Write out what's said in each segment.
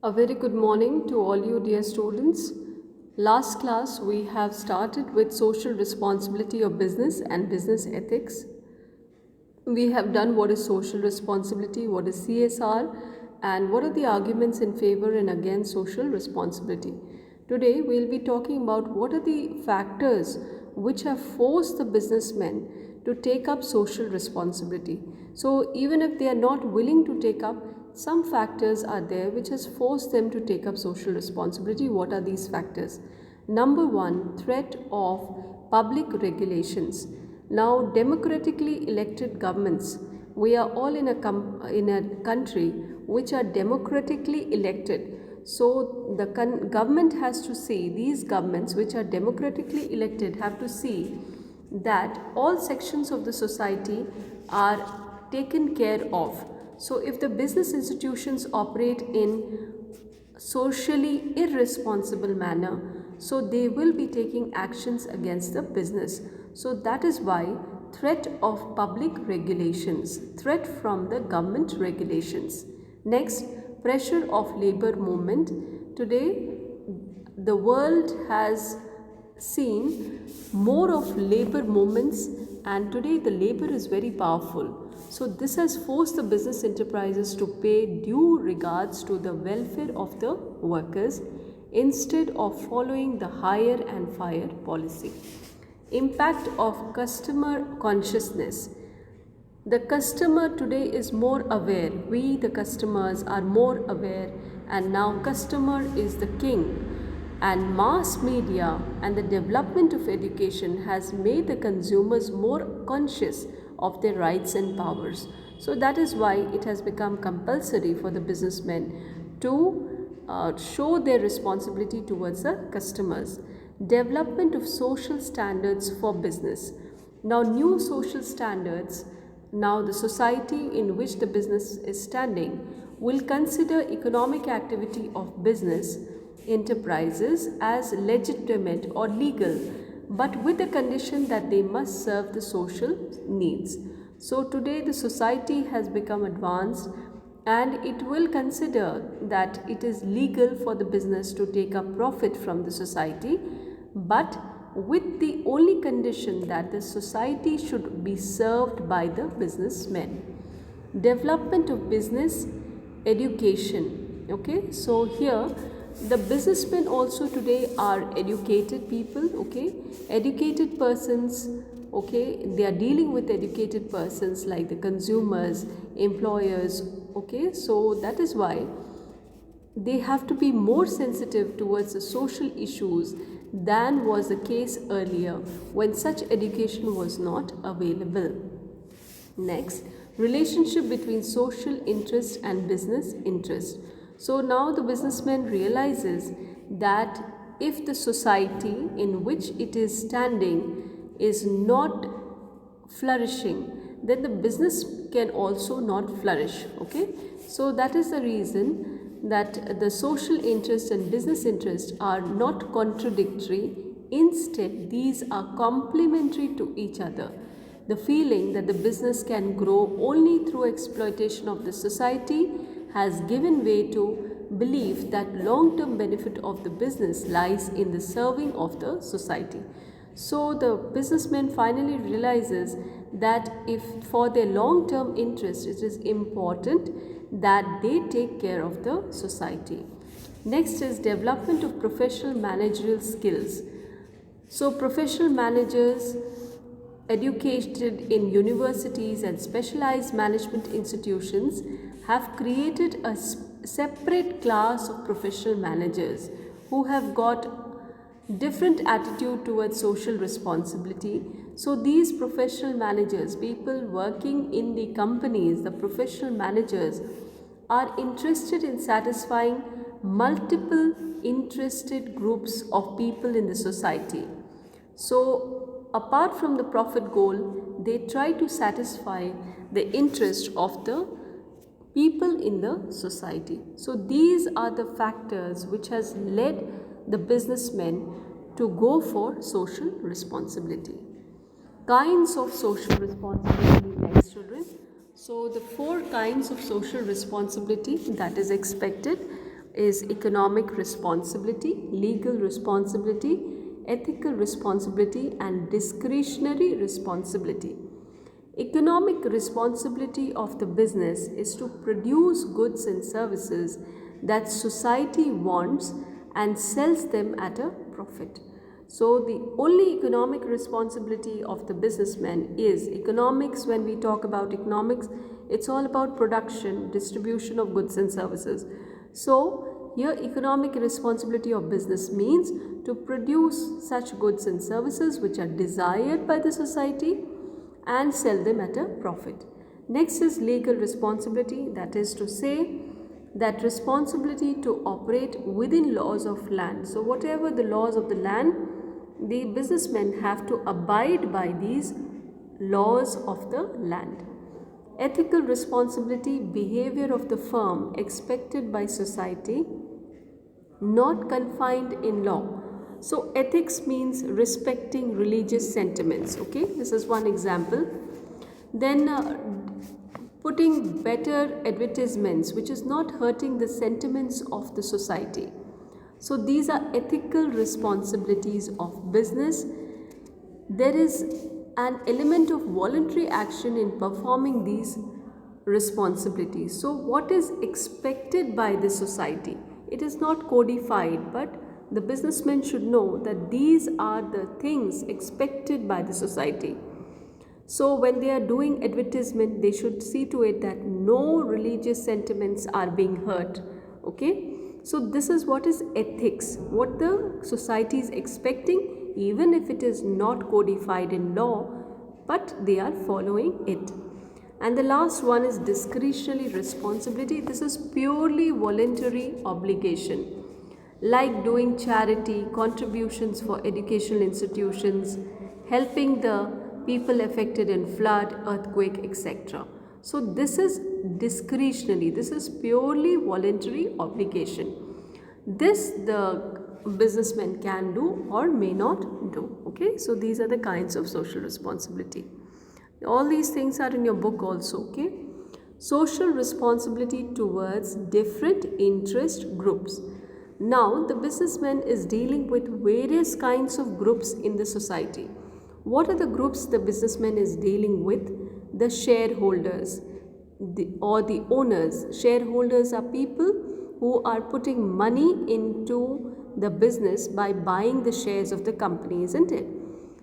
A very good morning to all you dear students. Last class we have started with social responsibility of business and business ethics. We have done what is social responsibility, what is CSR, and what are the arguments in favor and against social responsibility. Today we'll be talking about what are the factors which have forced the businessmen to take up social responsibility. So even if they are not willing to take up, some factors are there which has forced them to take up social responsibility. What are these factors? Number one, threat of public regulations. Now, democratically elected governments, we are all in a country which are democratically elected. So, the government has to see, these governments which are democratically elected have to see that all sections of the society are taken care of. So, if the business institutions operate in socially irresponsible manner, so they will be taking actions against the business. So that is why threat of public regulations, threat from the government regulations. Next, pressure of labor movement. Today the world has seen more of labor movements, and today the labor is very powerful. So this has forced the business enterprises to pay due regards to the welfare of the workers instead of following the hire and fire policy. Impact of customer consciousness. The customer today is more aware. We, the customers, are more aware, and now customer is the king. And mass media and the development of education has made the consumers more conscious of their rights and powers. So that is why it has become compulsory for the businessmen to show their responsibility towards the customers. Development of social standards for business. Now, new social standards. Now, the society in which the business is standing will consider economic activity of business enterprises as legitimate or legal, but with the condition that they must serve the social needs. So today the society has become advanced, and it will consider that it is legal for the business to take a profit from the society, but with the only condition that the society should be served by the businessmen. Development of business education. Okay, so here the businessmen also today are educated people. Okay, educated persons. Okay, they are dealing with educated persons like the consumers, employers. Okay, so that is why they have to be more sensitive towards the social issues than was the case earlier when such education was not available. Next, relationship between social interest and business interest. So now the businessman realizes that if the society in which it is standing is not flourishing, then the business can also not flourish. Okay, so that is the reason that the social interest and business interest are not contradictory. Instead, these are complementary to each other. The feeling that the business can grow only through exploitation of the society has given way to belief that long-term benefit of the business lies in the serving of the society. So the businessman finally realizes that if for their long-term interest it is important that they take care of the society. Next is development of professional managerial skills. So professional managers educated in universities and specialized management institutions have created a separate class of professional managers who have got different attitude towards social responsibility. So these professional managers, people working in the companies, the professional managers are interested in satisfying multiple interested groups of people in the society. So apart from the profit goal, they try to satisfy the interest of the people in the society. So these are the factors which has led the businessmen to go for social responsibility. Kinds of social responsibility, next children. So the four kinds of social responsibility that is expected is economic responsibility, legal responsibility, ethical responsibility, and discretionary responsibility. Economic responsibility of the business is to produce goods and services that society wants and sells them at a profit. So the only economic responsibility of the businessman is economics. When we talk about economics, it's all about production, distribution of goods and services. So here economic responsibility of business means to produce such goods and services which are desired by the society and sell them at a profit. Next is legal responsibility, that is to say that responsibility to operate within laws of land. So whatever the laws of the land, the businessmen have to abide by these laws of the land. Ethical responsibility, behavior of the firm expected by society, not confined in law. So ethics means respecting religious sentiments. Okay, this is one example. Then putting better advertisements which is not hurting the sentiments of the society. So these are ethical responsibilities of business. There is an element of voluntary action in performing these responsibilities. So what is expected by the society? It is not codified, but the businessman should know that these are the things expected by the society. So when they are doing advertisement, they should see to it that no religious sentiments are being hurt. Okay, so this is what is ethics, what the society is expecting, even if it is not codified in law, but they are following it. And the last one is discretionary responsibility. This is purely voluntary obligation, like doing charity, contributions for educational institutions, helping the people affected in flood, earthquake, etc. So this is discretionary, this is purely voluntary obligation. This the businessman can do or may not do. Okay, so these are the kinds of social responsibility. All these things are in your book also. Okay, social responsibility towards different interest groups. Now the businessman is dealing with various kinds of groups in the society. What are the groups the businessman is dealing with? The shareholders or the owners. Shareholders are people who are putting money into the business by buying the shares of the company, isn't it?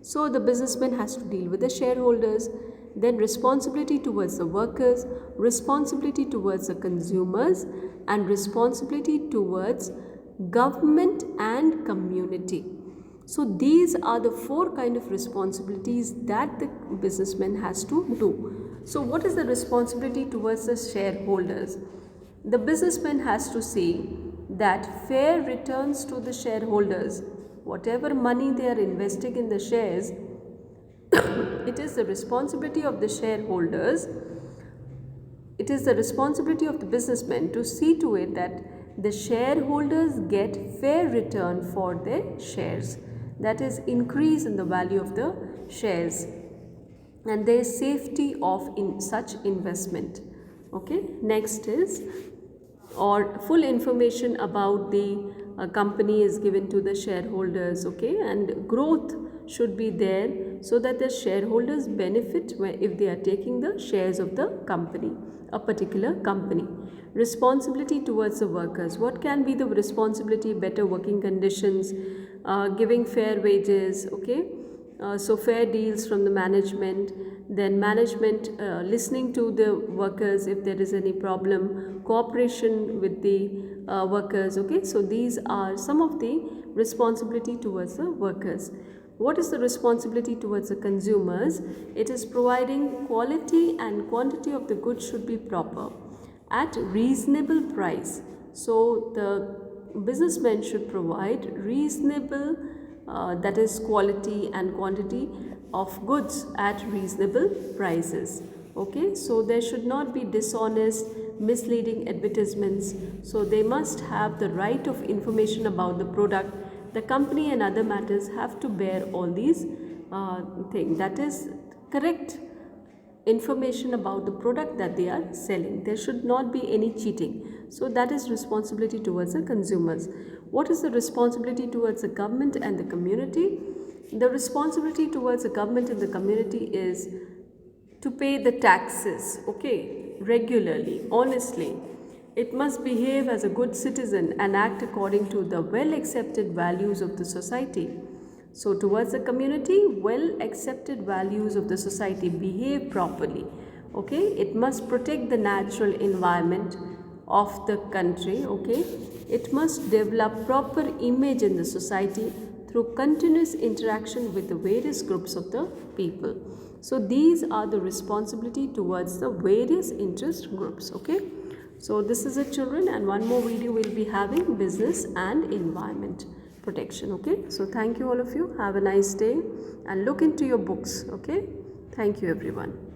So the businessman has to deal with the shareholders. Then responsibility towards the workers, responsibility towards the consumers, and responsibility towards government and community. So these are the four kind of responsibilities that the businessman has to do. So what is the responsibility towards the shareholders? The businessman has to see that fair returns to the shareholders. Whatever money they are investing in the shares, it is the responsibility of the shareholders. It is the responsibility of the businessman to see to it that the shareholders get fair return for their shares. That is, increase in the value of the shares, and there is safety of in such investment. Okay, next is, or full information about the company is given to the shareholders. Okay, and growth should be there so that the shareholders benefit if they are taking the shares of the company, a particular company. Responsibility towards the workers. What can be the responsibility? Better working conditions, giving fair wages. Okay, so fair deals from the management, then management listening to the workers if there is any problem, cooperation with the workers. Okay, so these are some of the responsibility towards the workers. What is the responsibility towards the consumers? It is providing quality and quantity of the goods should be proper at reasonable price. So the businessman should provide reasonable, that is quality and quantity of goods at reasonable prices. Okay, so there should not be dishonest, misleading advertisements. So they must have the right of information about the product. The company and other matters have to bear all these things. That is correct information about the product that they are selling. There should not be any cheating. So that is responsibility towards the consumers. What is the responsibility towards the government and the community? The responsibility towards the government and the community is to pay the taxes, okay, regularly, honestly. It must behave as a good citizen and act according to the well accepted values of the society. So, towards the community, well accepted values of the society, behave properly, okay. It must protect the natural environment of the country, okay. It must develop proper image in the society through continuous interaction with the various groups of the people. So these are the responsibility towards the various interest groups, okay. So this is it, children, and one more video we'll be having business and environment protection, okay. So thank you all of you. Have a nice day and look into your books, okay. Thank you everyone.